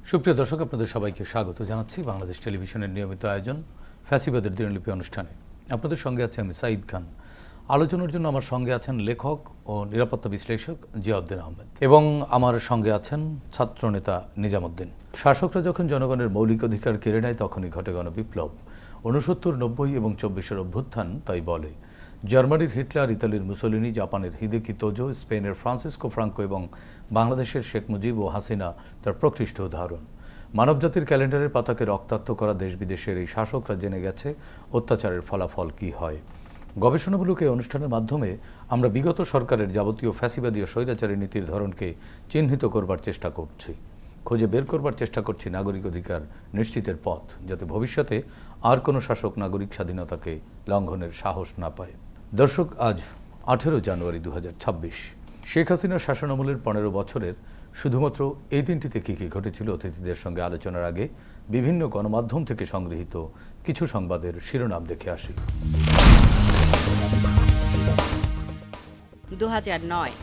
সুপ্রিয় দর্শক, আপনাদের সবাইকে স্বাগত জানাচ্ছি বাংলাদেশ টেলিভিশনের নিয়মিত আয়োজন ফ্যাসিবাদের দিনলিপি অনুষ্ঠানে। আপনাদের সঙ্গে আছে আমি সাঈদ খান। আলোচনার জন্য আমার সঙ্গে আছেন লেখক ও নিরাপত্তা বিশ্লেষক জিয়াউদ্দিন আহমেদ এবং আমার সঙ্গে আছেন ছাত্রনেতা নিজামুদ্দিন। শাসকরা যখন জনগণের মৌলিক অধিকার কেড়ে নেয় তখনই ঘটে গণবিপ্লব। 69, 90 এবং 24-এর অভ্যুত্থান তাই বলে। জার্মানির হিটলার, ইতালির মুসোলিনি, জাপানের হিদেকি তোজো, স্পেনের ফ্রান্সিসকো ফ্রাঙ্কো এবং বাংলাদেশের শেখ মুজিব ও হাসিনা তার প্রকৃষ্ট উদাহরণ। মানবজাতির ক্যালেন্ডারের পাতাকে রক্তাক্ত করা দেশ বিদেশের এই শাসকরা জেনে গেছে অত্যাচারের ফলাফল কী হয়। গবেষণামূলক এই অনুষ্ঠানের মাধ্যমে আমরা বিগত সরকারের যাবতীয় ফ্যাসিবাদী ও স্বৈরাচারী নীতির ধরনকে চিহ্নিত করবার চেষ্টা করছি, খুঁজে বের করবার চেষ্টা করছি নাগরিক অধিকার নিশ্চিতের পথ, যাতে ভবিষ্যতে আর কোনো শাসক নাগরিক স্বাধীনতাকে লঙ্ঘনের সাহস না পায়। দর্শক, আজ 18 জানুয়ারি 2026। শেখ হাসিনার শাসনামলের 15 বছরের শুধুমাত্র এই দিনটিতে কী কী ঘটেছিল অতিথিদের সঙ্গে আলোচনার আগে বিভিন্ন গণমাধ্যম থেকে সংগৃহীত কিছু সংবাদের শিরোনাম দেখে আসি। 2009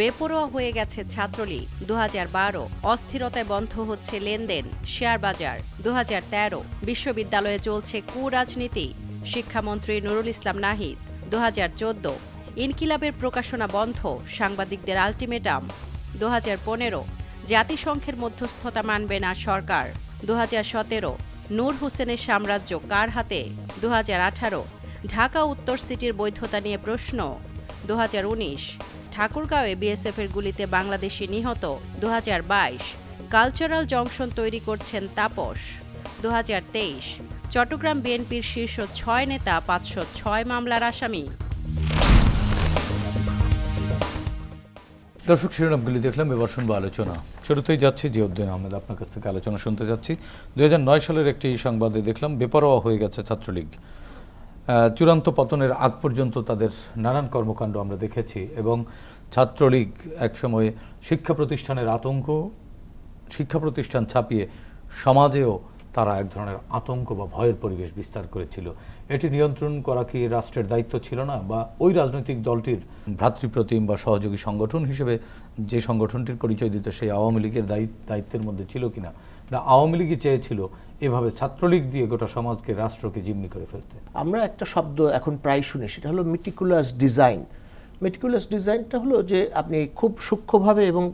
বেপরোয়া হয়ে গেছে ছাত্রলীগ। 2012 অস্থিরতায় বন্ধ হচ্ছে লেনদেন শেয়ার বাজার। 2013 বিশ্ববিদ্যালয়ে চলছে কুরাজনীতি, শিক্ষামন্ত্রী নুরুল ইসলাম নাহিদ। 2014 ইনকিলাবের প্রকাশনা বন্ধ, সাংবাদিকদের আলটিমেটাম। 2015 জাতিসংঘের মধ্যস্থতা মানবে না সরকার। 2017 নূর হোসেনের সাম্রাজ্য কার হাতে। 2018 ঢাকা উত্তর সিটির বৈধতা নিয়ে প্রশ্ন। 2019 ঠাকুরগাঁওয়ে বিএসএফের গুলিতে বাংলাদেশি নিহত। 2022 কালচারাল জংশন তৈরি করছেন তাপস। 2023 চট্টগ্রাম বিএনপির শীর্ষ 6 নেতা 506 মামলার আসামি। দর্শক, শিরোনামগুলি দেখলাম, এবার শুনবো আলোচনা। শুরুতেই যাচ্ছি জিয়াউদ্দিন আহমেদ, আপনার কাছ থেকে আলোচনা শুনতে যাচ্ছি। 2009 সালের একটি সংবাদে দেখলাম বেপরোয়া হয়ে গেছে ছাত্রলীগ। চূড়ান্ত পতনের আগ পর্যন্ত তাদের নানান কর্মকাণ্ড আমরা দেখেছি এবং ছাত্রলীগ একসময় শিক্ষা প্রতিষ্ঠানের আতঙ্ক, শিক্ষা প্রতিষ্ঠান ছাপিয়ে সমাজেও তারা এক ধরনের আতঙ্ক বা ভয়ের পরিবেশ বিস্তার করেছিল। এটি নিয়ন্ত্রণ করা কি রাষ্ট্রের দায়িত্ব ছিল না, বা ওই রাজনৈতিক দলটির ভ্রাতৃপ্রতিম বা সহযোগী সংগঠন হিসেবে যে সংগঠনটির পরিচয় দিত সেই আওয়ামী লীগের দায়িত্বের মধ্যে ছিল কিনা, না আওয়ামী লীগই চেয়েছিল এভাবে ছাত্রলীগ দিয়ে গোটা সমাজকে, রাষ্ট্রকে জিম্মি করে ফেলতে? আমরা একটা শব্দ এখন প্রায় শুনি, সেটা হলো মেটিকুলাস ডিজাইন। মেটিকুলাস ডিজাইনটা হলো যে আপনি খুব সূক্ষ্মভাবে এবং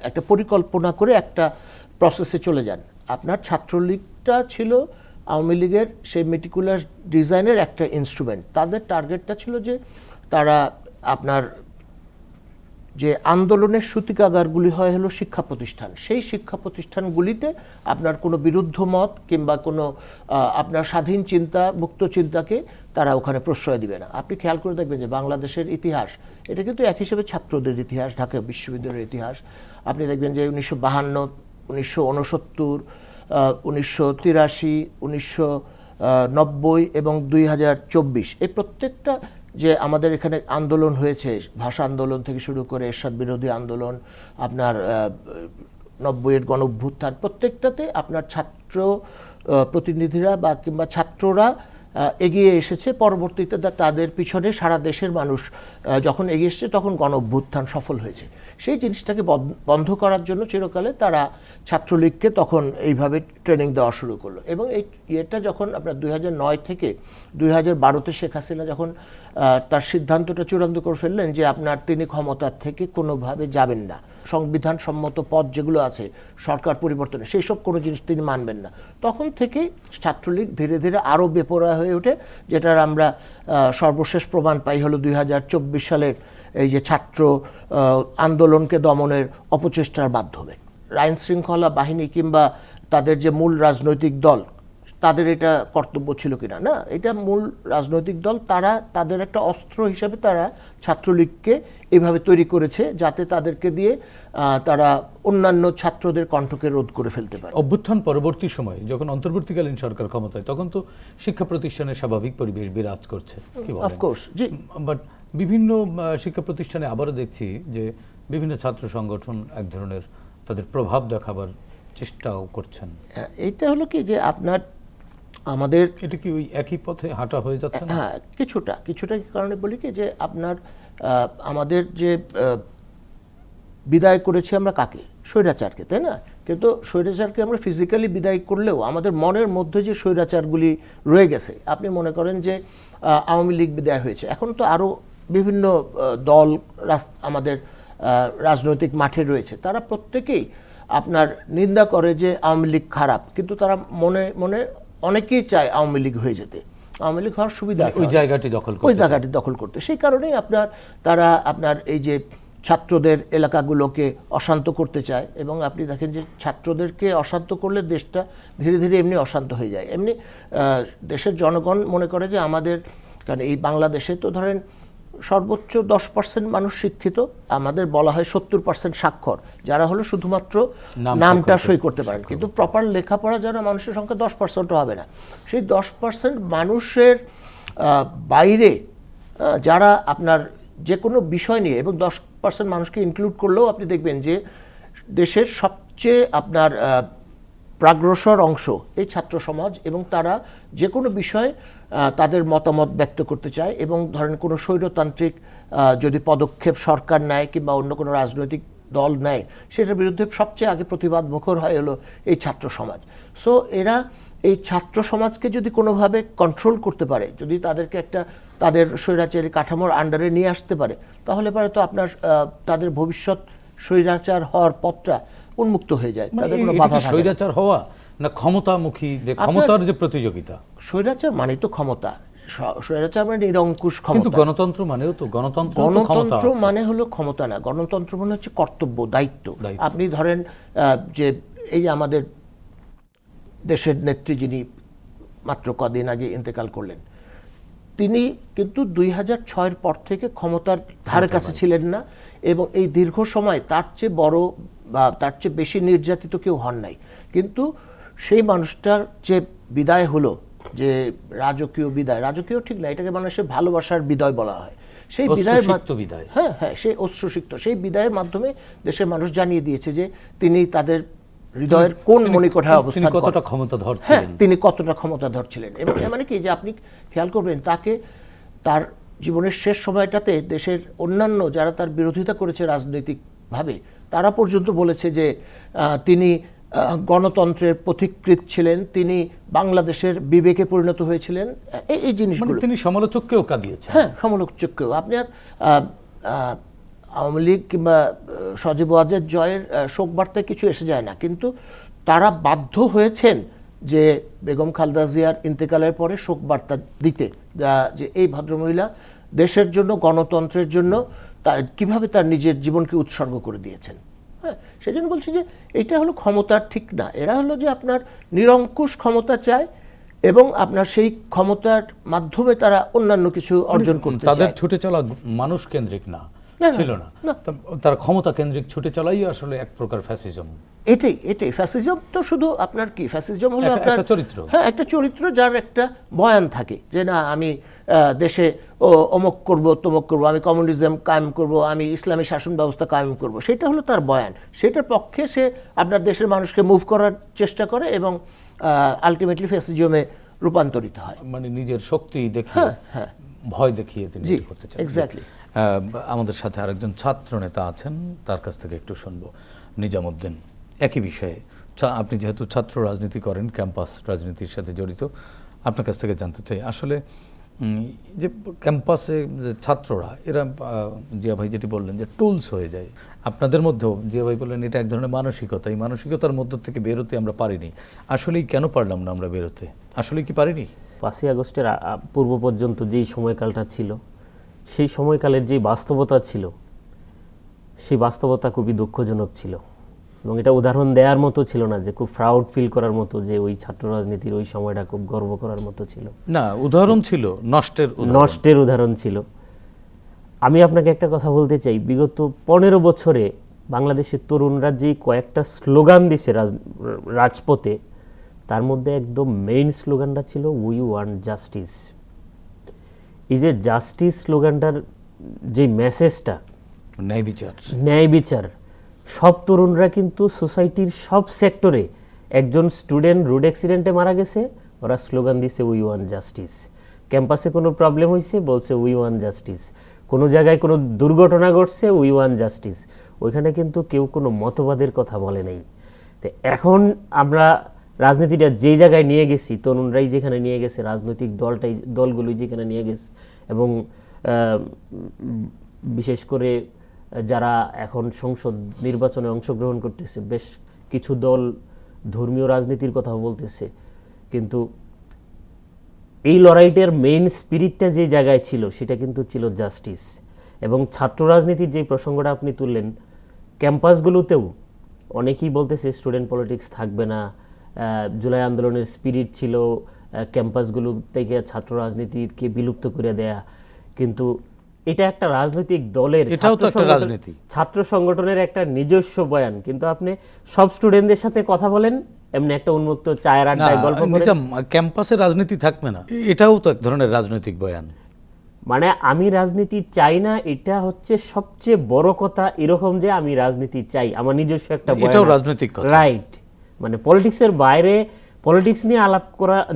একটা পরিকল্পনা করে একটা প্রসেসে চলে যান। আপনার ছাত্রলীগটা ছিল আওয়ামী লীগের সেই মেটিকুলাস ডিজাইনের একটা ইনস্ট্রুমেন্ট। তাদের টার্গেটটা ছিল যে তারা আপনার যে আন্দোলনের সূতিকাগারগুলি হয় হলো শিক্ষা প্রতিষ্ঠান, সেই শিক্ষা প্রতিষ্ঠানগুলিতে আপনার কোনো বিরুদ্ধ মত কিংবা কোনো আপনার স্বাধীন চিন্তা, মুক্ত চিন্তাকে তারা ওখানে প্রশ্রয় দিবে না। আপনি খেয়াল করে দেখবেন যে বাংলাদেশের ইতিহাস, এটা কিন্তু এক হিসেবে ছাত্রদের ইতিহাস, ঢাকা বিশ্ববিদ্যালয়ের ইতিহাস। আপনি দেখবেন যে 1952, 1969, 1983, 1990 এবং 2024 এই প্রত্যেকটা যে আমাদের এখানে আন্দোলন হয়েছে, ভাষা আন্দোলন থেকে শুরু করে এরশাদ বিরোধী আন্দোলন, আপনার 90-এর গণ অভ্যুত্থান, প্রত্যেকটাতে আপনার ছাত্র প্রতিনিধিরা বা কিংবা ছাত্ররা এগিয়ে এসেছে। পরবর্তীতে তাদের পিছনে সারা দেশের মানুষ যখন এগিয়ে এসেছে তখন গণ অভ্যুত্থান সফল হয়েছে। সেই জিনিসটাকে বন্ধ করার জন্য চিরকালে তারা ছাত্রলীগকে তখন এইভাবে ট্রেনিং দেওয়া শুরু করলো। এবং এটা যখন আপনার 2009 থেকে 2012-তে শেখ হাসিনা যখন তার সিদ্ধান্তটা চূড়ান্ত করে ফেললেন যে আপনার তিনি ক্ষমতার থেকে কোনোভাবে যাবেন না, সংবিধান সম্মত পথ যেগুলো আছে সরকার পরিবর্তনে সেই সব কোনো জিনিস তিনি মানবেন না, তখন থেকেই ছাত্রলীগ ধীরে ধীরে আরও বেপরোয়া হয়ে ওঠে। যেটার আমরা সর্বশেষ প্রমাণ পাই হলো 2024 সালের এই যে ছাত্র আন্দোলনকে দমনের অপচেষ্টার মাধ্যমে। আইন শৃঙ্খলা বাহিনী কিংবা তাদের যে মূল রাজনৈতিক দল, তাদের এটা কর্তব্য ছিল কিনা, না, এটা মূল রাজনৈতিক দল, তারা তাদের একটা অস্ত্র হিসেবে তারা ছাত্রলীগকে এভাবে তৈরি করেছে যাতে তাদেরকে দিয়ে তারা অন্যান্য ছাত্রদের কণ্ঠকে রোধ করে ফেলতে পারে। অভ্যুত্থান পরবর্তী সময় যখন অন্তর্বর্তীকালীন সরকার ক্ষমতায়, তখন তো শিক্ষা প্রতিষ্ঠানের স্বাভাবিক পরিবেশ বিরাজ করছে, কি বলেন? Of course, G. বাট বিভিন্ন শিক্ষা প্রতিষ্ঠানে আবারও দেখছি যে বিভিন্ন ছাত্র সংগঠন এক ধরনের তাদের প্রভাব দেখাবার চেষ্টাও করছেন। এইটা হলো কি যে আপনার আমাদের এটা কি ওই একই পথে হাঁটা হয়ে যাচ্ছে না? হ্যাঁ, কিছুটা কারণে বলি কি যে আপনার আমাদের যে বিদায় করেছি আমরা কাকে, স্বৈরাচারকে, তাই না? কিন্তু স্বৈরাচারকে আমরা ফিজিক্যালি বিদায় করলেও আমাদের মনের মধ্যে যে স্বৈরাচারগুলি রয়ে গেছে, আপনি মনে করেন যে আওয়ামী লীগ বিদায় হয়েছে, এখন তো আরও বিভিন্ন দল আমাদের রাজনৈতিক মাঠে রয়েছে, তারা প্রত্যেকেই আপনার নিন্দা করে যে আওয়ামী লীগ খারাপ, কিন্তু তারা মনে মনে অনেকেই চায় আওয়ামী লীগ হয়ে যেতে, আওয়ামী লীগ হওয়ার সুবিধা আছে ওই জায়গাটি দখল করতে। সেই কারণেই তারা আপনার এই যে ছাত্রদের এলাকাগুলোকে অশান্ত করতে চায়, এবং আপনি দেখেন যে ছাত্রদেরকে অশান্ত করলে দেশটা ধীরে ধীরে এমনি অশান্ত হয়ে যায়। এমনি দেশের জনগণ মনে করে যে আমাদের, কারণ এই বাংলাদেশে তো ধরেন সর্বোচ্চ 10% মানুষ শিক্ষিত, আমাদের বলা হয় 70% সাক্ষর, যারা হলো শুধুমাত্র নামটা সই করতে পারেন, কিন্তু প্রপার লেখাপড়া যারা মানুষের সংখ্যা 10% হবে না। সেই 10% মানুষের বাইরে যারা আপনার যে কোনো বিষয় নিয়ে, এবং 10% মানুষকে ইনক্লুড করলেও আপনি দেখবেন যে দেশের সবচেয়ে আপনার প্রাগ্রসর অংশ এই ছাত্র সমাজ, এবং তারা যে কোনো বিষয়ে তাদের মতামত ব্যক্ত করতে চায়, এবং ধরেন কোনো স্বৈরতান্ত্রিক যদি পদক্ষেপ সরকার নেয় কিংবা অন্য কোনো রাজনৈতিক দল নেয়, সেটার বিরুদ্ধে সবচেয়ে আগে প্রতিবাদ মুখর হয় হলো এই ছাত্র সমাজ। সো এরা এই ছাত্র সমাজকে যদি কোনোভাবে কন্ট্রোল করতে পারে, যদি তাদেরকে একটা তাদের স্বৈরাচারী কাঠামোর আন্ডারে নিয়ে আসতে পারে, তাহলে পরে তো আপনার তাদের ভবিষ্যৎ স্বৈরাচার হওয়ার পথটা উন্মুক্ত হয়ে যায়, তাদের কোনো বাধা থাকে না। স্বৈরাচার হওয়া না ক্ষমতামুখী, ক্ষমতার যে প্রতিযোগিতা। স্বৈরাচার মানে তো ক্ষমতা, স্বৈরাচার মানে নিরঙ্কুশ ক্ষমতা। কিন্তু গণতন্ত্র মানেও তো গণতন্ত্র মানে হলো ক্ষমতা না, গণতন্ত্র মানে হচ্ছে কর্তব্য, দায়িত্ব। আপনি ধরেন যে এই আমাদের দেশের নেত্রী যিনি মাত্র কদিন আগে ইন্তেকাল করলেন, তিনি কিন্তু 2006-এর পর থেকে ক্ষমতার ধারে কাছে ছিলেন না, এবং এই দীর্ঘ সময় তার চেয়ে বড় বা তার চেয়ে বেশি নির্যাতিত কেউ হন নাই। কিন্তু সেই মানুষটার যে বিদায় হলো, যে রাজকীয় বিদায়, রাজকীয় ঠিক না, এটাকে মানুষের ভালোবাসার বিদায় বলা হয়, সেই বিদায়ের বিদায়, হ্যাঁ হ্যাঁ, সেই অশ্রুসিক্ত সেই বিদায়ের মাধ্যমে দেশের মানুষ জানিয়ে দিয়েছে যে তিনি তাদের হৃদয়ের কোন মণিকোঠায় অবস্থান করেন, কতটা ক্ষমতাধর ছিলেন। হ্যাঁ, তিনি কতটা ক্ষমতাধর ছিলেন। এবং মানে কি যে আপনি খেয়াল করবেন, তাকে তার জীবনের শেষ সময়টাতে দেশের অন্যান্য যারা তার বিরোধিতা করেছে রাজনৈতিকভাবে, তারা পর্যন্ত বলেছে যে তিনি গণতন্ত্রের পথিকৃৎ ছিলেন, তিনি বাংলাদেশের বিবেকে পরিণত হয়েছিলেন, এই জিনিসগুলো। তিনি সমালোচককেও কাঁদিয়েছেন। হ্যাঁ, সমালোচককেও। আপনি আর আওয়ামী লীগ কিংবা সজীব ওয়াজেদ জয়ের শোক বার্তায় কিছু এসে যায় না, কিন্তু তারা বাধ্য হয়েছেন যে বেগম খালেদা জিয়ার ইন্তেকালের পরে শোক বার্তা দিতে, যে এই ভদ্রমহিলা দেশের জন্য, গণতন্ত্রের জন্য কিভাবে তার নিজের জীবনকে উৎসর্গ করে দিয়েছেন। হ্যাঁ, সেই জন্য বলছি যে এটা হলো ক্ষমতার ঠিক না, এরা হলো যে আপনার নিরঙ্কুশ ক্ষমতা চায়, এবং আপনার সেই ক্ষমতার মাধ্যমে তারা অন্যান্য কিছু অর্জন করতে চায়। তাদের ছুটে চলা মানুষ কেন্দ্রিক না, ছিল না, তার ক্ষমতা কেন্দ্রিক ছুটে চলাই আসলে এক প্রকার ফ্যাসিজম। এটাই ফ্যাসিজম। তো শুধু আপনার কি ফ্যাসিজম হলো আপনার চরিত্র, হ্যাঁ, একটা চরিত্র যার একটা বয়ান থাকে যে না, আমি দেশে অমুক করব, তমুক করব, আমি কমিউনিজম কায়েম করব, আমি ইসলামী শাসন ব্যবস্থা কায়েম করব, সেটা হলো তার বয়ান। সেটার পক্ষে সে আপনার দেশের মানুষকে মুভ করার চেষ্টা করে, এবং আলটিমেটলি ফ্যাসিজমে রূপান্তরিত হয়। মানে নিজের শক্তি দেখিয়ে, ভয় দেখিয়ে তিনি করতে চান। এক্স্যাক্টলি। আমাদের সাথে আরেকজন ছাত্র নেতা আছেন, তার কাছ থেকে একটু শুনবো। নিজামুদ্দিন, একই বিষয়ে, আপনি যেহেতু ছাত্র রাজনীতি করেন, ক্যাম্পাস রাজনীতির সাথে জড়িত, আপনার কাছ থেকে জানতে চাই আসলে যে ক্যাম্পাসে যে ছাত্ররা, এরা জিয়া ভাই যেটি বললেন যে টুলস হয়ে যায়, আপনাদের মধ্যেও জিয়া ভাই বললেন এটা এক ধরনের মানসিকতা, এই মানসিকতার মধ্য থেকে বেরোতে আমরা পারিনি। আসলেই কেন পারলাম না আমরা বেরোতে? আসলেই কি পারিনি? 5ই আগস্টের পূর্ব পর্যন্ত যেই সময়কালটা ছিল, সেই সময়কালের যে বাস্তবতা ছিল, সেই বাস্তবতা খুবই দুঃখজনক ছিল, এবং এটা উদাহরণ দেওয়ার মতো ছিল না, যে খুব প্রাউড ফিল করার মতো, যে ওই ছাত্র রাজনীতির ওই সময়টা খুব গর্ব করার মতো ছিল না, উদাহরণ ছিল নষ্টের উদাহরণ ছিল। আমি আপনাকে একটা কথা বলতে চাই, বিগত 15 বছরে বাংলাদেশের তরুণরা যে কয়েকটা স্লোগান দিছে রাজপথে, তার মধ্যে একদম মেইন স্লোগানটা ছিল উই ওয়ান্ট জাস্টিস। এই যে জাস্টিস স্লোগানটার যে মেসেজটা, ন্যায় বিচার, সব তরুণরা কিন্তু সোসাইটির সব সেক্টরে, একজন স্টুডেন্ট রোড অ্যাক্সিডেন্টে মারা গেছে, ওরা স্লোগান দিছে উই ওয়ান্ট জাস্টিস। ক্যাম্পাসে কোনো প্রবলেম হয়েছে, বলছে উই ওয়ান্ট জাস্টিস। কোনো জায়গায় কোনো দুর্ঘটনা ঘটছে, উই ওয়ান্ট জাস্টিস। ওইখানে কিন্তু কেউ কোনো মতবাদের কথা বলে নাই। তো তো এখন আমরা রাজনীতিটা যেই জায়গায় নিয়ে গেছি, তরুণরাই যেখানে নিয়ে গেছে, রাজনৈতিক দলগুলোই যেখানে নিয়ে গেছে, এবং বিশেষ করে যারা এখন সংসদ নির্বাচনে অংশগ্রহণ করতেছে, বেশ কিছু দল ধর্মীয় রাজনীতির কথা বলতেছে, কিন্তু এই লড়াইটার মেইন স্পিরিটটা যে জায়গায় ছিল সেটা কিন্তু ছিল জাস্টিস। এবং ছাত্র রাজনীতির যে প্রসঙ্গটা আপনি তুললেন, ক্যাম্পাসগুলোতেও অনেকেই বলতেছে স্টুডেন্ট পলিটিক্স থাকবে না, জুলাই আন্দোলনের স্পিরিট ছিল ক্যাম্পাসগুলো থেকে ছাত্র রাজনীতিকে বিলুপ্ত করে দেয়া, কিন্তু এটা একটা রাজনৈতিক দলের, এটাও তো একটা রাজনীতি, ছাত্র সংগঠনের একটা নিজস্ব বয়ান। কিন্তু আপনি সব স্টুডেন্টদের সাথে কথা বলেন, এমনি একটা উন্মুক্ত চায়ের আড্ডায় গল্প করেন, ক্যাম্পাসে রাজনীতি থাকবে না, এটাও তো এক ধরনের রাজনৈতিক বয়ান। মানে আমি রাজনীতি চাই না, এটা হচ্ছে সবচেয়ে বড় কথা, এরকম যে আমি রাজনীতি চাই, আমার নিজস্ব একটা বয়ান, এটাও রাজনৈতিক কথা, রাইট। মানে পলিটিক্সের বাইরে, পলিটিক্স নিয়ে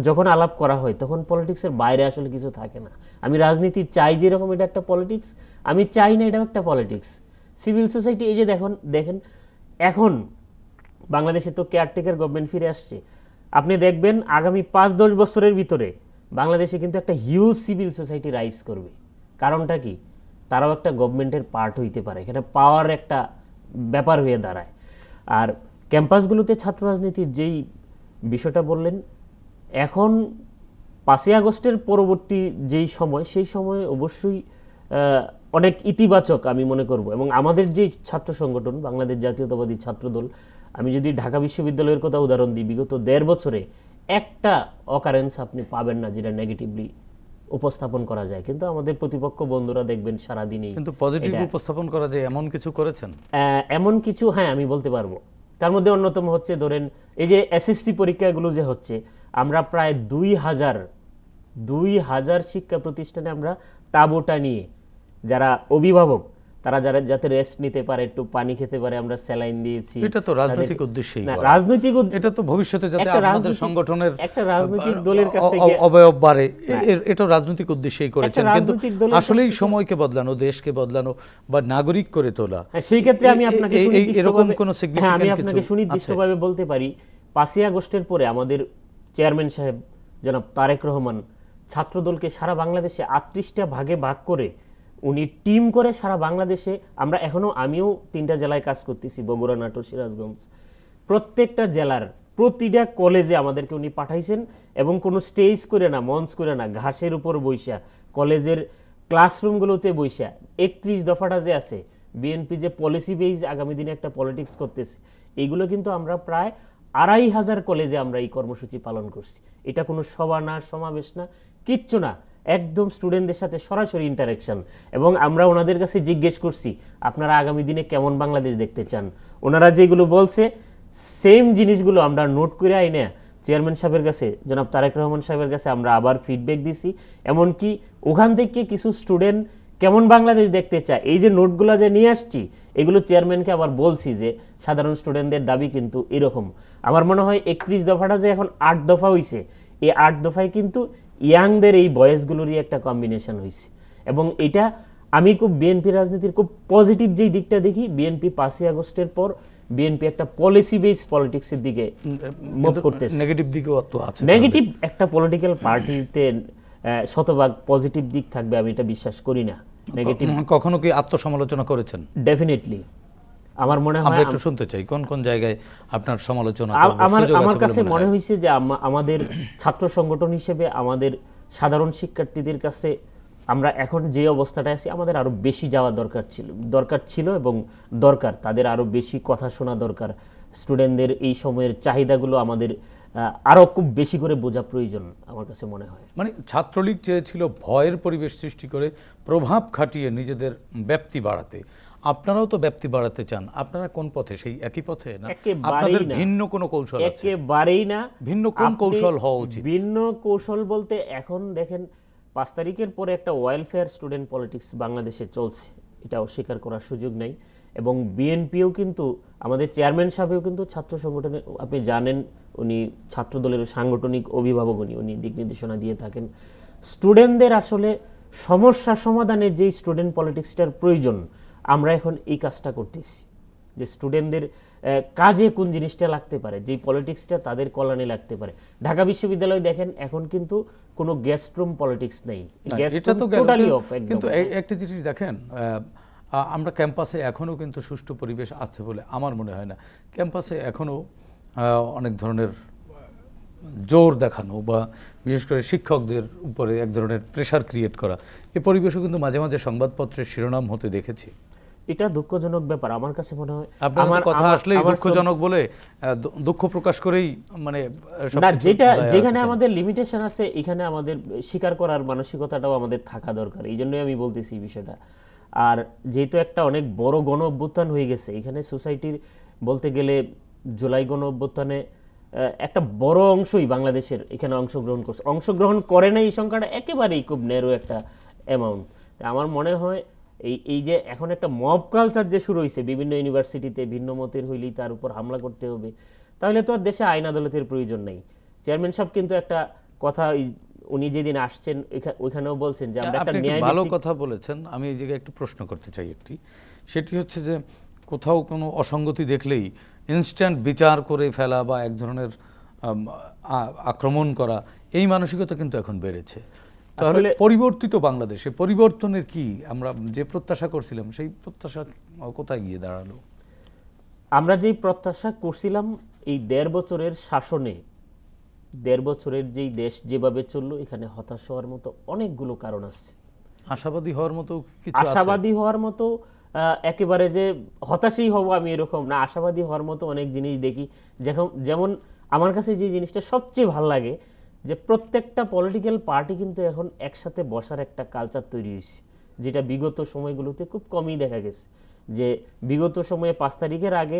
যখন আলাপ করা হয় তখন পলিটিক্সের বাইরে আসলে কিছু থাকে না। আমি রাজনীতি চাই যেরকম এটা একটা পলিটিক্স, আমি চাই না এটাও একটা পলিটিক্স। সিভিল সোসাইটি, এই যে দেখেন এখন বাংলাদেশে তো কেয়ারটেকার গভর্নমেন্ট ফিরে আসছে, আপনি দেখবেন আগামী 5-10 বছরের ভিতরে বাংলাদেশে কিন্তু একটা হিউজ সিভিল সোসাইটি রাইজ করবে। কারণটা কি? তারাও একটা গভর্নমেন্টের পার্ট হইতে পারে, এখানে পাওয়ার একটা ব্যাপার হয়ে দাঁড়ায়। আর ক্যাম্পাসগুলোতে ছাত্র রাজনীতির যেই বিষয়টা বললেন, এখন 5ই আগস্টের পরবর্তী যেই সময়, সেই সময় অবশ্যই অনেক ইতিবাচক আমি মনে করব। এবং আমাদের যে ছাত্র সংগঠন বাংলাদেশ জাতীয়তাবাদী ছাত্রদল, আমি যদি ঢাকা বিশ্ববিদ্যালয়ের কথা উদাহরণ দিই, বিগত 1.5 বছরে একটা অকারেন্স আপনি পাবেন না যেটা নেগেটিভলি উপস্থাপন করা যায়, কিন্তু আমাদের প্রতিপক্ষ বন্ধুরা দেখবেন সারাদিনই কিন্তু পজিটিভ উপস্থাপন করা যায় এমন কিছু করেছেন, এমন কিছু, হ্যাঁ আমি বলতে পারবো। তার মধ্যে অন্যতম হচ্ছে ধরেন এই যে এসএসসি পরীক্ষাগুলো যে হচ্ছে, আমরা প্রায় 2000 শিক্ষা প্রতিষ্ঠানে আমরা তাবুটা নিয়ে, যারা অভিভাবক তারা যাতে রেস্ট নিতে পারে, একটু পানি খেতে পারে, আমরা স্যালাইন দিয়েছি। এটা তো রাজনৈতিক উদ্দেশ্যেই করা, রাজনৈতিক এটা তো ভবিষ্যতে যাতে আপনাদের সংগঠনের একটা রাজনৈতিক দলের কাছ থেকে অবয়ব বাড়ে, এটা রাজনৈতিক উদ্দেশ্যেই করেছেন। কিন্তু আসলেই সময়কে বদলানো, দেশকে বদলানো বা নাগরিক করে তোলা, সেই ক্ষেত্রে আমি আপনাকে এরকম কোনো সিগনিফিক্যান্ট আমি কিছু আপনাকে সুনির্দিষ্টভাবে বলতে পারি, 5ই আগস্টের পরে আমাদের চেয়ারম্যান সাহেব জনাব তারেক রহমান ছাত্রদলকে সারা বাংলাদেশে 38টা ভাগে ভাগ করে উনি টিম করে সারা বাংলাদেশে, আমিও 3টা জেলায় কাজ করতেছি, বগুড়া, নাটোর, সিরাজগঞ্জ, প্রত্যেকটা জেলার প্রতিটা কলেজে আমাদেরকে উনি পাঠাইছেন। এবং কোনো স্টেজ করে না, মঞ্চ করে না, ঘাসের উপর বইসা, কলেজের ক্লাসরুমগুলোতে বইসা 31 দফাটা যে আছে, বিএনপি যে পলিসি বেজ আগামী দিনে একটা পলিটিক্স করতেছে, এইগুলো কিন্তু আমরা প্রায় 2500 কলেজে আমরা এই কর্মসূচি পালন করছি। এটা কোনো সভা না, সমাবেশ না, কিচ্ছু না, একদম স্টুডেন্টদের সাথে সরাসরি ইন্টারাকশন। এবং আমরা ওনাদের কাছে জিজ্ঞেস করছি আপনারা আগামী দিনে কেমন বাংলাদেশ দেখতে চান। ওনারা যেগুলো বলছে সেম জিনিসগুলো আমরা নোট করে আইনে চেয়ারম্যান সাহেবের কাছে, জনাব তারেক রহমান সাহেবের কাছে আমরা আবার ফিডব্যাক দিছি। এমনকি ওখান থেকে কিছু স্টুডেন্ট কেমন বাংলাদেশ দেখতে চায়, এই যে নোটগুলো যে নিয়ে আসছি, এগুলো চেয়ারম্যানকে আবার বলছি যে সাধারণ স্টুডেন্টদের দাবি কিন্তু এরকম। আমার মনে হয় 31 দফাটা যে এখন 8 দফা হয়েছে, এই 8 দফায় কিন্তু ইয়াংদের এই বয়েসগুলোরই একটা কম্বিনেশন হয়েছে। এবং এটা আমি খুব বিএনপি রাজনীতির খুব পজিটিভ যেই দিকটা দেখি, বিএনপি 5ই আগস্টের পর বিএনপি একটা পলিসি বেস পলিটিক্সের দিকে মুভ করতেছে। নেগেটিভ দিকও তো আছে, নেগেটিভ একটা পলিটিক্যাল পার্টিতে শতভাগ পজিটিভ দিক থাকবে আমি এটা বিশ্বাস করি না। নেগেটিভ কখনো কি আত্মসমালোচনা করেছেন? ডেফিনেটলি আমার মনে হয়, আমরা একটু শুনতে চাই কোন কোন জায়গায় আপনার সমালোচনা আমার কাছে মনে হয়েছে যে আমাদের ছাত্র সংগঠন হিসেবে আমাদের সাধারণ শিক্ষার্থীদের কাছে আমরা এখন যে অবস্থাটায় আছি, আমাদের আরো বেশি যাওয়া দরকার ছিল এবং দরকার, তাদের আরো বেশি কথা শোনা দরকার। স্টুডেন্টদের এই সময়ের চাহিদাগুলো আমাদের আরো খুব বেশি করে বোঝা প্রয়োজন আমার কাছে মনে হয়। মানে ছাত্রলীগ চেয়েছিল ভয়ের পরিবেশ সৃষ্টি করে প্রভাব খাটিয়ে নিজেদের ব্যাপ্তি বাড়াতে, আপনারাও তো ব্যাপ্তি বাড়াতে চান। আপনারা কোন পথে? সেই একই পথে না আপনাদের ভিন্ন কোনো কৌশল আছে? একেবারেই না। ভিন্ন কোন কৌশল হওয়া উচিত? ভিন্ন কৌশল বলতে এখন দেখেন 5 তারিখের পরে একটা ওয়েলফেয়ার স্টুডেন্ট পলিটিক্স বাংলাদেশে চলছে, এটা অস্বীকার করার সুযোগ নাই। এবং বিএনপিও কিন্তু, আমাদের চেয়ারম্যান সাহেবও কিন্তু ছাত্র সংগঠনে, আপনি জানেন উনি ছাত্র দলের সাংগঠনিক অভিভাবক, উনি দিক নির্দেশনা দিয়ে থাকেন। স্টুডেন্টদের আসলে সমস্যা সমাধানে যেই স্টুডেন্ট পলিটিক্সটার প্রয়োজন, আমরা এখন এই কাজটা করতেছি। যে স্টুডেন্টদের কাজে কোন জিনিসটা লাগতে পারে, যেই পলিটিক্সটা তাদের কল্যাণে লাগতে পারে। ঢাকা বিশ্ববিদ্যালয় দেখেন এখন কিন্তু কোনো গেস্ট রুম পলিটিক্স নেই, এটা তো গেল। Totally off. কিন্তু একটা জিনিস দেখেন, আমরা ক্যাম্পাসে এখনো কিন্তু সুষ্ঠু পরিবেশ আছে বলে আমার মনে হয় না। ক্যাম্পাসে এখনো অনেক ধরনের জোর দেখানো বা বিশেষ করে শিক্ষকদের উপরে এক ধরনের প্রেশার ক্রিয়েট করা, এই পরিবেশও কিন্তু মাঝে মাঝে সংবাদপত্রের শিরোনাম হতে দেখেছি। এটা দুঃখজনক ব্যাপার আমার কাছে মনে হয়। আপনার কথা আসলেই দুঃখজনক বলে দুঃখ প্রকাশ করেই মানে না, যেখানে আমাদের লিমিটেশন আছে এখানে আমাদের স্বীকার করার মানসিকতাটাও আমাদের থাকা দরকার। এই জন্যই আমি বলতেছি এই বিষয়টা। আর যেহেতু একটা অনেক বড় গণ অভ্যুত্থান হয়ে গেছে এখানে, সোসাইটির বলতে গেলে জুলাই গণ অভ্যুত্থানে একটা বড় অংশই বাংলাদেশের এখানে অংশগ্রহণ করছে। অংশগ্রহণ করে না এই সংখ্যাটা একেবারেই খুব ন্যারো একটা অ্যামাউন্ট। আমার মনে হয় এই যে এখন একটা মব কালচার যে শুরু হয়েছে বিভিন্ন ইউনিভার্সিটিতে, ভিন্ন মতের হইলেই তার উপর হামলা করতে হবে, তাহলে তো আর দেশে আইন আদালতের প্রয়োজন নেই। চেয়ারম্যান সাহেব কিন্তু একটা কথা, উনি যেদিন আসছেন ওইখানেও বলছেন যে আমরা একটা ন্যায়, ভালো কথা বলেছেন। আমি এই জায়গায় একটু প্রশ্ন করতে চাই একটি, সেটি হচ্ছে যে কোথাও কোনো অসঙ্গতি দেখলেই ইনস্ট্যান্ট বিচার করে ফেলা বা এক ধরনের আক্রমণ করা, এই মানসিকতা কিন্তু এখন বেড়েছে। তাহলে পরিবর্তিত বাংলাদেশে পরিবর্তনের কি আমরা যে প্রত্যাশা করছিলাম সেই প্রত্যাশা কোথায় গিয়ে দাঁড়ালো? আমরা যেই প্রত্যাশা করছিলাম এই 1.5 বছরের শাসনে, 1.5 বছরের যেই দেশ যেভাবে চললো, এখানে হতাশ হওয়ার মতো অনেকগুলো কারণ আছে। আশাবাদী হওয়ার মতো কিছু আছে? আশাবাদী হওয়ার মতো একেবারে যে হতাশই হব আমি এরকম না, আশাবাদী হওয়ার মতো অনেক জিনিস দেখি। যেমন আমার কাছে যে জিনিসটা সবচেয়ে ভালো লাগে যে প্রত্যেকটা পলিটিক্যাল পার্টি কিন্তু এখন একসাথে বসার একটা কালচার তৈরি হয়েছে, যেটা বিগত সময়গুলোতে খুব কমই দেখা গেছে। যে বিগত সময়ে 5 তারিখের আগে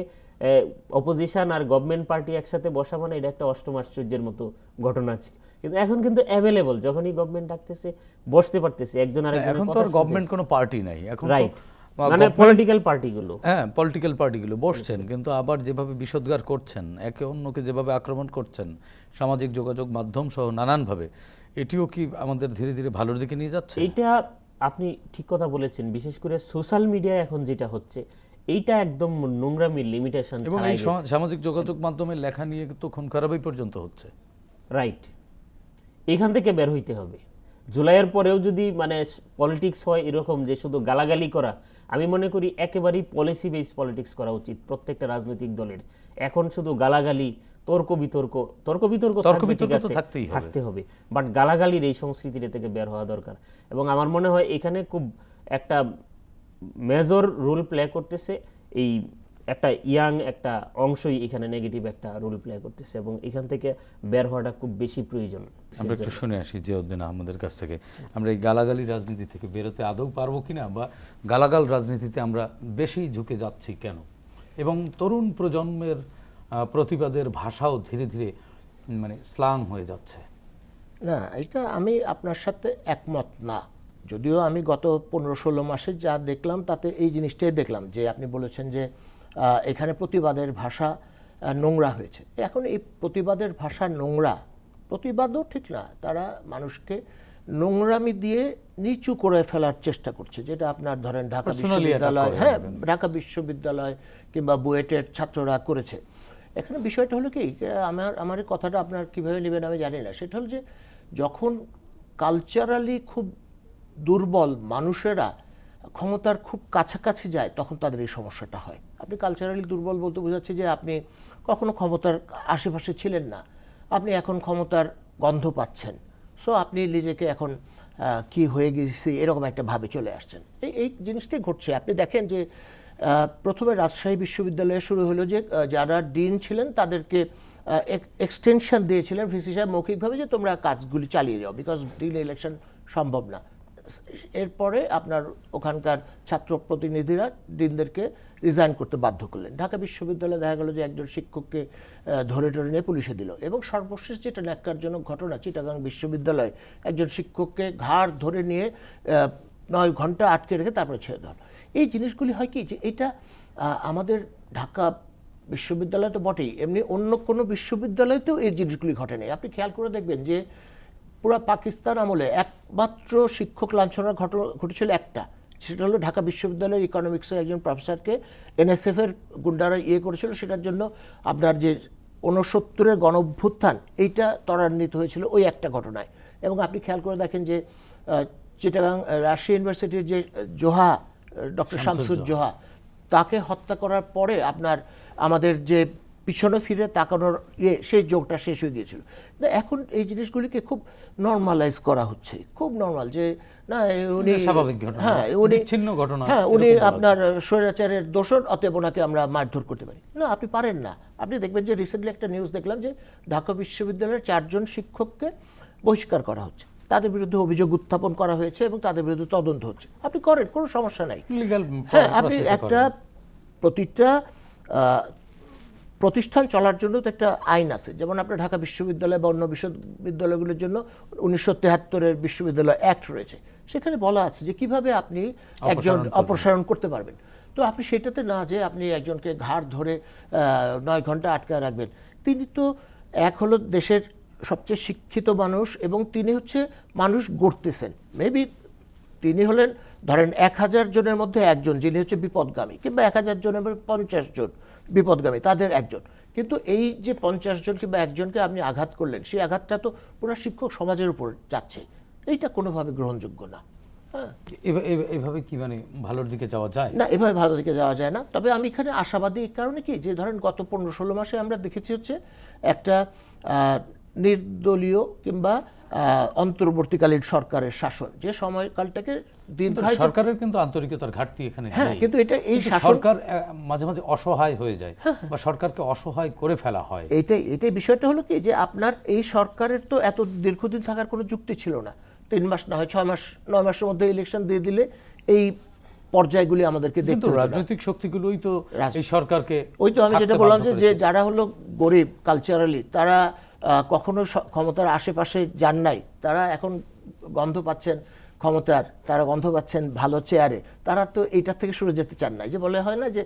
অপোজিশন আর গভর্নমেন্ট পার্টি একসাথে বসা মানে এটা একটা অষ্টম আশ্চর্যের মতো ঘটনা আছে। কিন্তু এখন কিন্তু অ্যাভেলেবল, যখনই গভর্নমেন্ট ডাকতেছে বসতে পারতেছে একজন আরেকজন। এখন তো আর গভর্নমেন্ট কোনো পার্টি নাই, এখন রাইট, মানে পলিটিক্যাল পার্টিগুলো, হ্যাঁ পলিটিক্যাল পার্টিগুলো বসছেন, কিন্তু আবার যেভাবে বিষোদ্গার করছেন, একে অন্যকে যেভাবে আক্রমণ করছেন সামাজিক যোগাযোগ মাধ্যম সহ নানানভাবে, এটিও কি আমাদের ধীরে ধীরে ভালোর দিকে নিয়ে যাচ্ছে? এইটা আপনি ঠিক কথা বলেছেন। বিশেষ করে সোশ্যাল মিডিয়া এখন যেটা হচ্ছে এইটা একদম নোংরামির লিমিটেশন এবং এই সামাজিক যোগাযোগ মাধ্যমে লেখা নিয়ে তো খুন খারাপই পর্যন্ত হচ্ছে। রাইট, এখান থেকে বের হইতে হবে। জুলাইয়ের পরেও যদি মানে পলিটিক্স হয় এরকম যে শুধু গালাগালি করা, আমি মনে করি একেবারেই পলিসি বেস পলিটিক্স করা উচিত প্রত্যেকটা রাজনৈতিক দলের। এখন শুধু গালাগালি, তর্ক বিতর্ক থাকতে হবে, বাট গালাগালির এই সংস্কৃতিটা থেকে বের হওয়া দরকার। এবং আমার মনে হয় এখানে খুব একটা মেজর রোল প্লে করতেছে এই একটা ইয়াং একটা অংশই এখানে নেগেটিভ একটা রোল প্লে করতেছে, এবং এখান থেকে বের হওয়াটা খুব বেশি প্রয়োজন। আমরা একটু শুনে আসি জিয়াউদ্দিন আহমেদের কাছ থেকে, আমরা এই গালাগালি রাজনীতি থেকে বেরোতে আদৌ পারবো কিনা, বা গালাগাল রাজনীতিতে আমরা বেশি ঝুঁকে যাচ্ছি কেন, এবং তরুণ প্রজন্মের প্রতিবাদের ভাষাও ধীরে ধীরে মানে স্লাং হয়ে যাচ্ছে। না, এটা আমি আপনার সাথে একমত না। যদিও আমি গত 15-16 মাসে যা দেখলাম তাতে এই জিনিসটাই দেখলাম যে আপনি বলেছেন যে এখানে প্রতিবাদের ভাষা নোংরা হয়েছে। এখন এই প্রতিবাদের ভাষা নোংরা, প্রতিবাদও ঠিক না, তারা মানুষকে নোংরামি দিয়ে নিচু করে ফেলার চেষ্টা করছে, যেটা আপনার ধরেন ঢাকা বিশ্ববিদ্যালয়, হ্যাঁ ঢাকা বিশ্ববিদ্যালয় কিংবা বুয়েটের ছাত্ররা করেছে। এখানে বিষয়টা হলো কি, আমার এই কথাটা আপনার কীভাবে নেবেন আমি জানি না। সেটা হলো যে যখন কালচারালি খুব দুর্বল মানুষেরা ক্ষমতার খুব কাছাকাছি যায় তখন তাদের এই সমস্যাটা হয়। আপনি কালচারালি দুর্বল বলতে বোঝাচ্ছে যে আপনি কখনো ক্ষমতার আশেপাশে ছিলেন না, আপনি এখন ক্ষমতার গন্ধ পাচ্ছেন, সো আপনি নিজেকে এখন কি হয়ে গেছি এরকম একটা ভাবে চলে আসছেন। এই জিনিসটাই ঘটছে। আপনি দেখেন যে প্রথমে রাজশাহী বিশ্ববিদ্যালয়ে শুরু হলো যে যারা ডিন ছিলেন তাদেরকে এক্সটেনশন দিয়েছিলেন ভিসি সাহেব মৌখিকভাবে যে তোমরা কাজগুলি চালিয়ে যাও, বিকজ ডিন ইলেকশন সম্ভব না। এরপরে আপনার ওখানকার ছাত্র প্রতিনিধিরা ডিনদেরকে রিজাইন করতে বাধ্য করলেন। ঢাকা বিশ্ববিদ্যালয়ে দেখা গেল যে একজন শিক্ষককে ধরে নিয়ে পুলিশে দিল, এবং সর্বশেষ যেটা ন্যাক্কারজনক ঘটনা, চিটাগাং বিশ্ববিদ্যালয়ে একজন শিক্ষককে ঘাড় ধরে নিয়ে 9 ঘন্টা আটকে রেখে তারপরে ছেড়ে দেওয়া। এই জিনিসগুলি হয় কি যে এটা আমাদের ঢাকা বিশ্ববিদ্যালয় তো বটেই, এমনি অন্য কোনো বিশ্ববিদ্যালয়তেও এই জিনিসগুলি ঘটে নেই। আপনি খেয়াল করে দেখবেন যে পুরো পাকিস্তান আমলে একমাত্র শিক্ষক লাঞ্ছনার ঘটেছিল একটা, সেটা হলো ঢাকা বিশ্ববিদ্যালয়ের ইকোনমিক্সের একজন প্রফেসরকে NSF এর গুন্ডারা করেছিল, সেটার জন্য আপনার যে 69-এর গণঅভ্যুত্থান এইটা ত্বরান্বিত হয়েছিল ওই একটা ঘটনায়। এবং আপনি খেয়াল করে দেখেন যে চিটাগাং রাজশাহী ইউনিভার্সিটির যে জোহা, ডক্টর শামসুজ্জোহা, তাকে হত্যা করার পরে আপনার আমাদের যে পিছনে ফিরে তাকানোর সেই যোগটা শেষ হয়ে গিয়েছিল। এখন এই জিনিসগুলিকে খুব নর্মালাইজ করা হচ্ছে, খুব নর্মাল, যে না উনি স্বাভাবিক ঘটনা, হ্যাঁ উনি বিচ্ছিন্ন ঘটনা, হ্যাঁ উনি আপনার স্বৈরাচারের দোষর, অতএব ওনাকে আমরা মারধর করতে পারি না। আপনি পারেন না। আপনি দেখবেন যে রিসেন্টলি একটা নিউজ দেখলাম যে ঢাকা বিশ্ববিদ্যালয়ের 4 জন শিক্ষককে বহিষ্কার করা হচ্ছে, তাদের বিরুদ্ধে অভিযোগ উত্থাপন করা হয়েছে এবং তাদের বিরুদ্ধে তদন্ত হচ্ছে। আপনি করেন, কোনো সমস্যা নাই। হ্যাঁ, আপনি একটা প্রতিটা প্রতিষ্ঠান চলার জন্য তো একটা আইন আছে। যেমন আপনার ঢাকা বিশ্ববিদ্যালয় বা অন্য বিশ্ববিদ্যালয়গুলোর জন্য 1973-এর বিশ্ববিদ্যালয় অ্যাক্ট রয়েছে, সেখানে বলা আছে যে কিভাবে আপনি একজন অপসারণ করতে পারবেন। তো আপনি সেটাতে না যে আপনি একজনকে ঘাড় ধরে 9 ঘন্টা আটকায় রাখবেন। তিনি তো এক হলো দেশের সবচেয়ে শিক্ষিত মানুষ এবং তিনি হচ্ছে মানুষ গড়তেছেন। মেবি তিনি হলেন ধরেন 1000 জনের মধ্যে একজন যিনি হচ্ছে বিপদগামী, কিংবা 1000 জনের মধ্যে 50 জন বিপদগামী, তাদের একজন। কিন্তু এই যে 50 জন কিংবা একজনকে আপনি আঘাত করলেন, সেই আঘাতটা তো পুরো শিক্ষক সমাজের উপর যাচ্ছে। এইটা কোনোভাবে গ্রহণযোগ্য না। হ্যাঁ, এভাবে কি মানে ভালোর দিকে যাওয়া যায় না, এভাবে ভালো দিকে যাওয়া যায় না। তবে আমি এখানে আশাবাদী এই কারণে কি, যে ধরেন গত 15-16 মাসে আমরা দেখেছি হচ্ছে একটা নির্দলীয় কিংবা অন্তর্বর্তীকালীন সরকারের শাসন, যে সময়কালটাকে দীর্ঘায়িত। সরকারের কিন্তু আন্তরিকতার ঘাটতি এখানে হ্যাঁ, নেই। কিন্তু এটা এই সরকার মাঝে মাঝে অসহায় হয়ে যায় বা সরকারকে অসহায় করে ফেলা হয়। এইটাই বিষয়টা হলো কি, যে আপনার এই সরকারের তো এত দীর্ঘদিন থাকার কোনো যুক্তি ছিল না। 3 মাস না হয় 6 মাস 9 মাসের মধ্যে ইলেকশন দিয়ে দিলে এই পর্যায়গুলি আমাদেরকে দেখতে কিন্তু হতো না। রাজনৈতিক শক্তিগুলোই তো এই সরকারকে, ওই তো আমি যেটা বললাম যে যারা হলো গরিব কালচারালি, তারা কখনো ক্ষমতার আশেপাশে যান নাই, তারা এখন গন্ধ পাচ্ছেন ক্ষমতার, তারা গন্ধ পাচ্ছেন ভালো চেয়ারে, তারা তো এইটার থেকে সরে যেতে চান না। যে বলে হয় না যে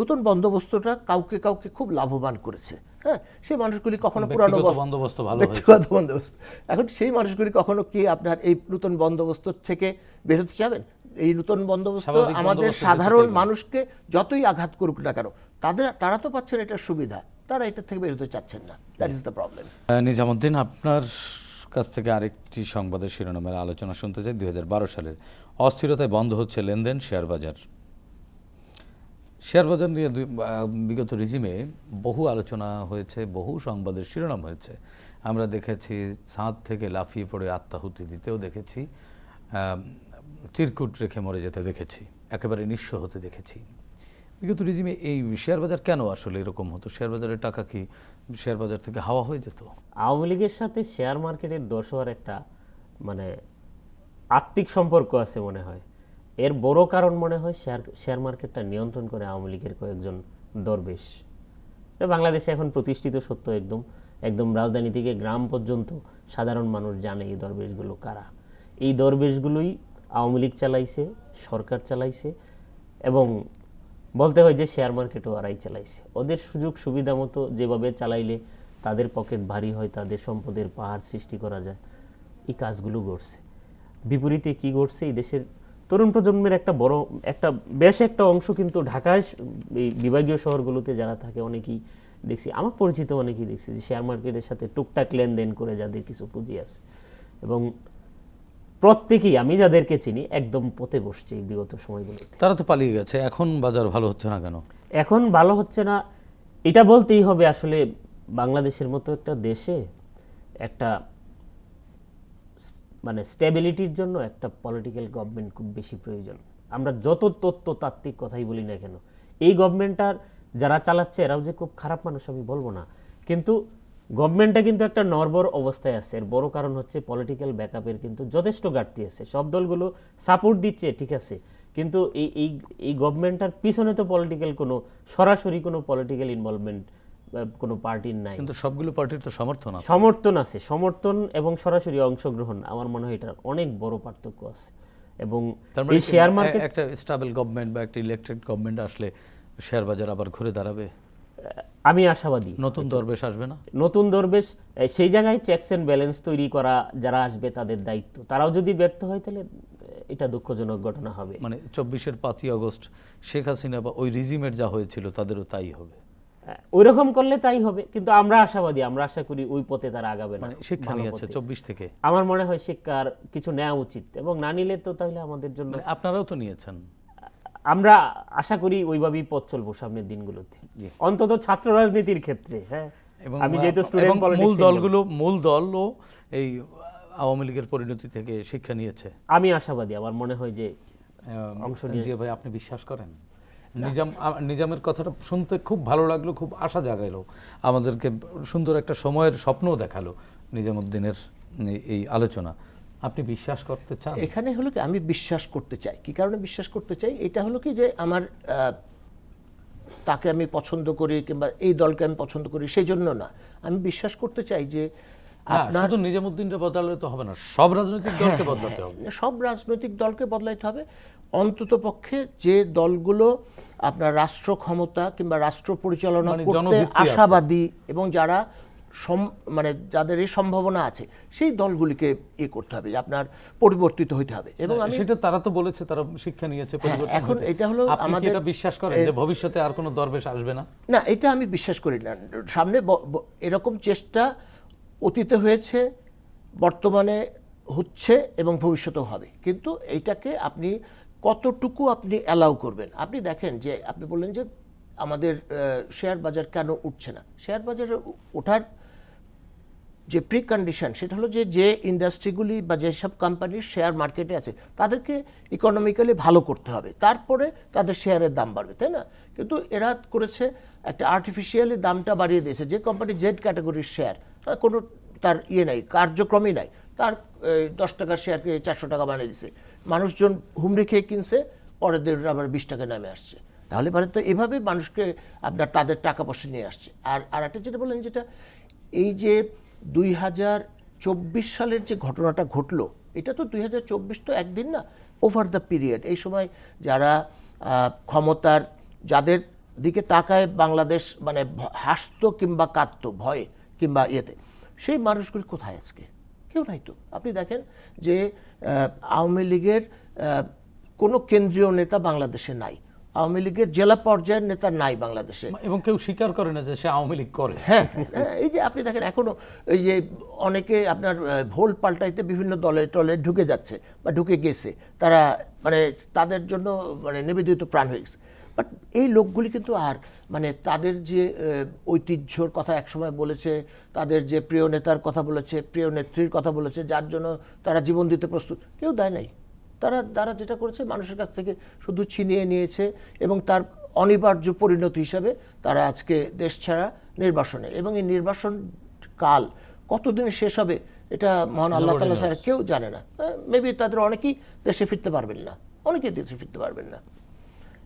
নতুন বন্দোবস্তটা কাউকে কাউকে খুব লাভবান করেছে। হ্যাঁ, সেই মানুষগুলি কখনো পুরানো বন্দোবস্ত ভালো ব্যক্তিগত বন্দোবস্ত, এখন সেই মানুষগুলি কখনো কি আপনার এই নতুন বন্দোবস্ত থেকে বের হতে চাবেন? এই নতুন বন্দোবস্ত আমাদের সাধারণ মানুষকে যতই আঘাত করুক না কেন, তারা তো পাচ্ছেন এটার সুবিধা, তারা এটা থেকে বের হতে চাচ্ছেন না। That is the problem. Nizamuddin, আপনার কাছ থেকে আরেকটি সংবাদের শিরোনামের আলোচনা শুনতে চাই। 2012 সালের অস্থিরতায় বন্ধ হচ্ছে লেনদেন শেয়ার বাজার। শেয়ার বাজার নিয়ে বিগত রিজিমে বহু আলোচনা হয়েছে, বহু সংবাদের শিরোনাম হয়েছে। আমরা দেখেছি ছাদ থেকে লাফিয়ে পড়ে আত্মাহুতি দিতেও দেখেছি, চিরকুট রেখে মরে যেতে দেখেছি, একেবারে নিঃস্ব হতে দেখেছি। বিগত রিজিমে এই শেয়ার বাজার কেন আসলে এরকম হতো? শেয়ার বাজারের টাকা কি শেয়ার বাজার থেকে হাওয়া হয়ে যেত? আওয়ামী লীগের সাথে শেয়ার মার্কেটের দোষ হওয়ার একটা মানে আত্মিক সম্পর্ক আছে মনে হয়। এর বড় কারণ মনে হয় শেয়ার মার্কেটটা নিয়ন্ত্রণ করে আওয়ামী লীগের কয়েকজন দরবেশ। বাংলাদেশে এখন প্রতিষ্ঠিত সত্য, একদম রাজধানী থেকে গ্রাম পর্যন্ত সাধারণ মানুষ জানে এই দরবেশগুলো কারা। এই দরবেশগুলোই আওয়ামী লীগ চালাইছে, সরকার চালাইছে, এবং বলতে হয় যে শেয়ার মার্কেটও ওরাই চালাইছে। ওদের সুযোগ সুবিধা মতো যেভাবে চালাইলে তাদের পকেট ভারী হয়, তাদের সম্পদের পাহাড় সৃষ্টি করা যায়, এই কাজগুলো ঘটছে। বিপরীতে কি ঘটছে, এই দেশের তরুণ প্রজন্মের বেশ একটা অংশ কিন্তু ঢাকায় এই বিভাগীয় শহরগুলোতে যারা থাকে অনেকেই দেখছি, আমার পরিচিত অনেকেই দেখছি যে শেয়ার মার্কেটের সাথে টুকটাক লেনদেন করে যাদের কিছু পুঁজি আছে, এবং প্রত্যেকেই আমি যাদেরকে চিনি একদম পথে বসছে এই বিগত সময়গুলোতে। তারা তো পালিয়ে গেছে। এখন বাজার ভালো হচ্ছে না কেন? এখন ভালো হচ্ছে না এটা বলতেই হবে, আসলে বাংলাদেশের মতো একটা দেশে একটা মানে স্টেবিলিটির জন্য একটা পলিটিক্যাল গভর্নমেন্ট খুব বেশি প্রয়োজন। আমরা যত তত্ত্বতাত্ত্বিক কথাই বলি না কেন, এই গভর্নমেন্টটার যারা চালাচ্ছে এরাও যে খুব খারাপ মানুষ আমি বলবো না, কিন্তু গভর্নমেন্টটা কিন্তু একটা নড়বড় অবস্থায় আছে। এর বড় কারণ হচ্ছে পলিটিক্যাল ব্যাকআপের কিন্তু যথেষ্ট ঘাটতি আছে। সব দলগুলো সাপোর্ট দিচ্ছে ঠিক আছে, কিন্তু এই গভর্নমেন্টটার পিছনে তো সরাসরি কোনো পলিটিক্যাল ইনভলভমেন্ট কোনো পার্টির নাই। কিন্তু সবগুলো পার্টির তো সমর্থন আছে, সমর্থন এবং সরাসরি অংশগ্রহণ, আমার মনে হয় এটার অনেক বড় পার্থক্য আছে। এবং এই শেয়ার মার্কেট একটা স্টেবল গভর্নমেন্ট বা একটা ইলেক্টেড গভর্নমেন্ট আসলে শেয়ার বাজার আবার ঘুরে দাঁড়াবে, আমি আশাবাদী। নতুন দরবেশ আসবে না? নতুন দরবেশ সেই জায়গায় চেকস এন্ড ব্যালেন্স তৈরি করা যারা আসবে তাদের দায়িত্ব। তারাও যদি ব্যর্থ হয় তাহলে এটা দুঃখজনক ঘটনা হবে। মানে 24-এর 5ই আগস্ট শেখ হাসিনা বা ওই রিজিমের যা হয়েছিল তাদেরও তাই হবে, ওই রকম করলে তাই হবে, কিন্তু আমরা আশাবাদী, আমরা আশা করি ওই পথে তারা আগাবে না। মানে শিক্ষা ভালো নিয়েছে পথে। 24 থেকে। আমার মনে হয় শিক্ষার কিছু নেওয়া উচিত, এবং না নিলে তো তাহলে আমাদের জন্য, মানে আপনারাও তো নিয়েছেন। আমরা আশা করি ওইভাবেই পথ চলবো সামনের দিনগুলোতে, জি। অন্তত ছাত্র রাজনীতির ক্ষেত্রে। হ্যাঁ, এবং আমি যেহেতু এবং স্টুডেন্ট মূল দলও এই আওয়ামী লীগের পরিণতি থেকে শিক্ষা নিয়েছে। আমি আশাবাদী, আমার মনে হয় যে অংশ নিয়ে। জি ভাই, আপনি বিশ্বাস করেন? নিজামের কথাটা শুনতে খুব ভালো লাগলো, খুব আশা জাগাইলো, আমাদেরকে সুন্দর একটা সময়ের স্বপ্নও দেখালো নিজামুদ্দিনের এই আলোচনা। আপনি বিশ্বাস করতে চান? এখানে হলো কি, আমি বিশ্বাস করতে চাই। কি কারণে বিশ্বাস করতে চাই? এটা হলো কি যে আমার তাকে আমি পছন্দ করি কিংবা এই দলকে আমি পছন্দ করি সেই জন্য না, আমি বিশ্বাস করতে চাই যে আপনার শুধু নিজামুদ্দিনটা বদলালে তো হবে না, সব রাজনৈতিক দলকে বদলাতে হবে। সব রাজনৈতিক দলকে বদলাইতে হবে। অন্তত পক্ষে যে দলগুলো আপনার রাষ্ট্র ক্ষমতা কিংবা রাষ্ট্র পরিচালনা মানে করতে জনভিত্তি আছে। আশাবাদী এবং যারা মানে যাদের এই সম্ভাবনা আছে, সেই দলগুলিকে করতে হবে, আপনার পরিবর্তিত হইতে হবে। এবং আমি সেটা তারা তো বলেছে, তারা শিক্ষা নিয়েছে, পরিবর্তন এখন হয়েছে। এটা হলো আপনি কি আমাদের এটা বিশ্বাস করেন যে ভবিষ্যতে আর কোনো দরবেশ আসবে না? না, এটা আমি বিশ্বাস করি না। সামনে এরকম চেষ্টা অতীতে হয়েছে, বর্তমানে হচ্ছে এবং ভবিষ্যতেও হবে, কিন্তু এইটাকে আপনি কতটুকু আপনি অ্যালাউ করবেন। আপনি দেখেন যে আপনি বললেন যে আমাদের শেয়ার বাজার কেন উঠছে না। শেয়ার বাজারে ওঠার যে প্রি কন্ডিশন সেটা হলো যে ইন্ডাস্ট্রিগুলি বা যেসব কোম্পানির শেয়ার মার্কেটে আছে তাদেরকে ইকোনমিক্যালি ভালো করতে হবে, তারপরে তাদের শেয়ারের দাম বাড়বে, তাই না? কিন্তু এরা করেছে একটা আর্টিফিশিয়ালি দামটা বাড়িয়ে দিয়েছে। যে কোম্পানি জেড ক্যাটাগরির শেয়ার, কোনো তার নাই, কার্যক্রমই নাই, তার 10 টাকার শেয়ারকে 400 টাকা বানিয়ে দিয়েছে। মানুষজন হুমড়ি খেয়ে কিনছে, পরের দিন আবার 20 টাকা নামে আসছে। তাহলে পারে তো এভাবে মানুষকে আপনার তাদের টাকা পয়সা নিয়ে আসছে। আর একটা যেটা বললেন, যেটা এই যে 2024 সালের যে ঘটনাটা ঘটলো, এটা তো 2024 তো একদিন না, ওভার দ্য পিরিয়ড। এই সময় যারা ক্ষমতার, যাদের দিকে তাকায় বাংলাদেশ মানে হাসতো কিংবা কাঁদতো ভয়ে কিংবা ইয়েতে, সেই মানুষগুলি কোথায় আজকে? কেউ নাই তো। আপনি দেখেন যে আওয়ামী লীগের কোনো কেন্দ্রীয় নেতা বাংলাদেশে নাই, আওয়ামী লীগের জেলা পর্যায়ের নেতা নাই বাংলাদেশে, এবং কেউ স্বীকার করে না যে সে আওয়ামী লীগ করে। হ্যাঁ, এই যে আপনি দেখেন এখনো এই যে অনেকে আপনার ভোল পাল্টাইতে বিভিন্ন দলে টলে ঢুকে যাচ্ছে বা ঢুকে গেছে, তারা মানে তাদের জন্য মানে নিবেদিত প্রাণ হয়ে গেছে। বাট এই লোকগুলি কিন্তু আর মানে তাদের যে ঐতিহ্যর কথা একসময় বলেছে, তাদের যে প্রিয় নেতার কথা বলেছে, প্রিয় নেত্রীর কথা বলেছে, যার জন্য তারা জীবন দিতে প্রস্তুত, কেউ দেয় নাই। তারা যেটা করেছে মানুষের কাছ থেকে শুধু ছিনিয়ে নিয়েছে, এবং তার অনিবার্য পরিণতি হিসাবে তারা আজকে দেশ ছাড়া নির্বাসনে, এবং এই নির্বাসন কাল কতদিনে শেষ হবে এটা মহান আল্লাহ তাআলা ছাড়া কেউ জানে না। মেবি তাদের অনেকেই দেশে ফিরতে পারবেন না, অনেকেই দেশে ফিরতে পারবেন না।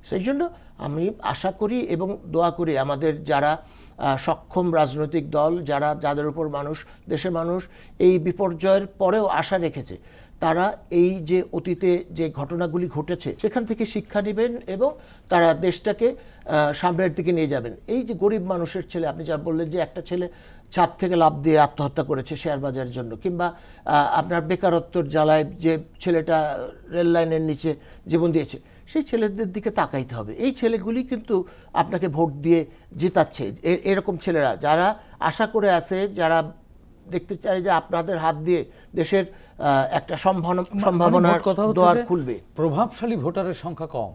সেই জন্য আমি আশা করি এবং দোয়া করি আমাদের যারা সক্ষম রাজনৈতিক দল, যাদের উপর দেশের মানুষ এই বিপর্যয়ের পরেও আশা রেখেছে, তারা এই যে অতীতে যে ঘটনাগুলি ঘটেছে সেখান থেকে শিক্ষা নেবেন এবং তারা দেশটাকে সামনের দিকে নিয়ে যাবেন। এই যে গরিব মানুষের ছেলে, আপনি যা বললেন যে একটা ছেলে ছাদ থেকে লাফ দিয়ে আত্মহত্যা করেছে শেয়ার বাজারের জন্য, কিংবা আপনার বেকারত্বর জ্বালায় যে ছেলেটা রেল লাইনের নিচে জীবন দিয়েছে, সেই ছেলেদের দিকে তাকাইতে হবে। এই ছেলেগুলি কিন্তু আপনাকে ভোট দিয়ে জেতাচ্ছে। এরকম ছেলেরা যারা আশা করে আছে, যারা দেখতে চাই যে আপনাদের হাত দিয়ে দেশের একটা সম্ভাবনার দ্বার খুলবে। প্রভাবশালী ভোটারের সংখ্যা কম,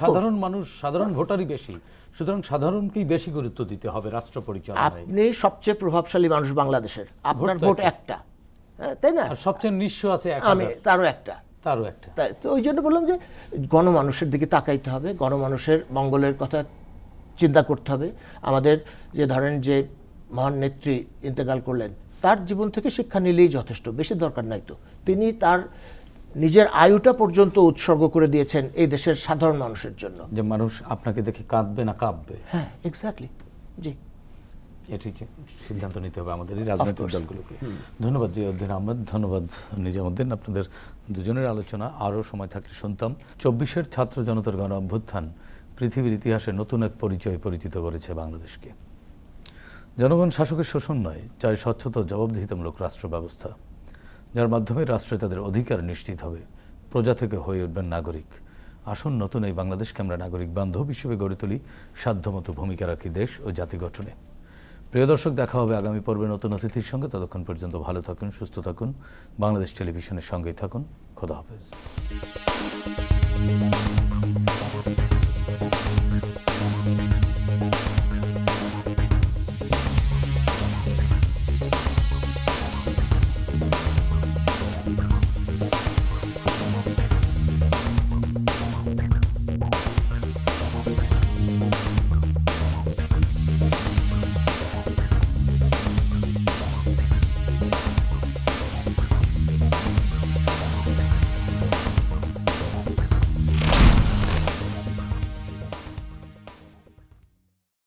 সাধারণ মানুষ, সাধারণ ভোটারই বেশি, সুতরাং সাধারণকেই বেশি গুরুত্ব দিতে হবে রাষ্ট্র পরিচালনায়। আপনি সবচেয়ে প্রভাবশালী মানুষ বাংলাদেশের, আপনার ভোট একটা, তাই না? আর সবচেয়ে নিঃস্ব আছে আমি তারও একটা। তাই তো ওই জন্য বললাম যে গণমানুষের দিকে তাকাইতে হবে, গণমানুষের মঙ্গলের কথা চিন্তা করতে হবে। আমাদের যে ধরেন যে মহান নেত্রী ইন্তেকাল করলেন, তার জীবন থেকে শিক্ষা নিলেই যথেষ্ট, বেশি দরকার নাই তো। তিনি তার নিজের আয়ুটা পর্যন্ত উৎসর্গ করে দিয়েছেন এই দেশের সাধারণ মানুষের জন্য, যে মানুষ আপনাকে দেখে কাঁদবে না কাঁপবে। হ্যাঁ, এক্স্যাক্টলি। জি, এটি সিদ্ধান্ত নিতে হবে আমাদের এই রাজনৈতিক দলগুলোকে। ধন্যবাদ জিয়াউদ্দিন আহমেদ, ধন্যবাদ নিজামুদ্দিন। আপনাদের দুজনের আলোচনা আরও সময় থাকলে শুনতাম। 24-এর ছাত্র জনতার গণ অভ্যুত্থান পৃথিবীর ইতিহাসে নতুন এক পরিচয় পরিচিত করেছে বাংলাদেশকে। জনগণ শাসকের শোষণ নয়, চাই স্বচ্ছতা ও জবাবদিহিতামূলক রাষ্ট্র ব্যবস্থা, যার মাধ্যমে রাষ্ট্রে তাদের অধিকার নিশ্চিত হবে, প্রজা থেকে হয়ে উঠবেন নাগরিক। আসুন নতুন এই বাংলাদেশকে আমরা নাগরিক বান্ধব হিসেবে গড়ে তুলি, সাধ্যমতো ভূমিকা রাখি দেশ ও জাতি গঠনে। প্রিয় দর্শক, দেখা হবে আগামী পর্বে নতুন অতিথির সঙ্গে। ততক্ষণ পর্যন্ত ভালো থাকুন, সুস্থ থাকুন, বাংলাদেশ টেলিভিশনের সঙ্গেই থাকুন। খোদা হাফেজ।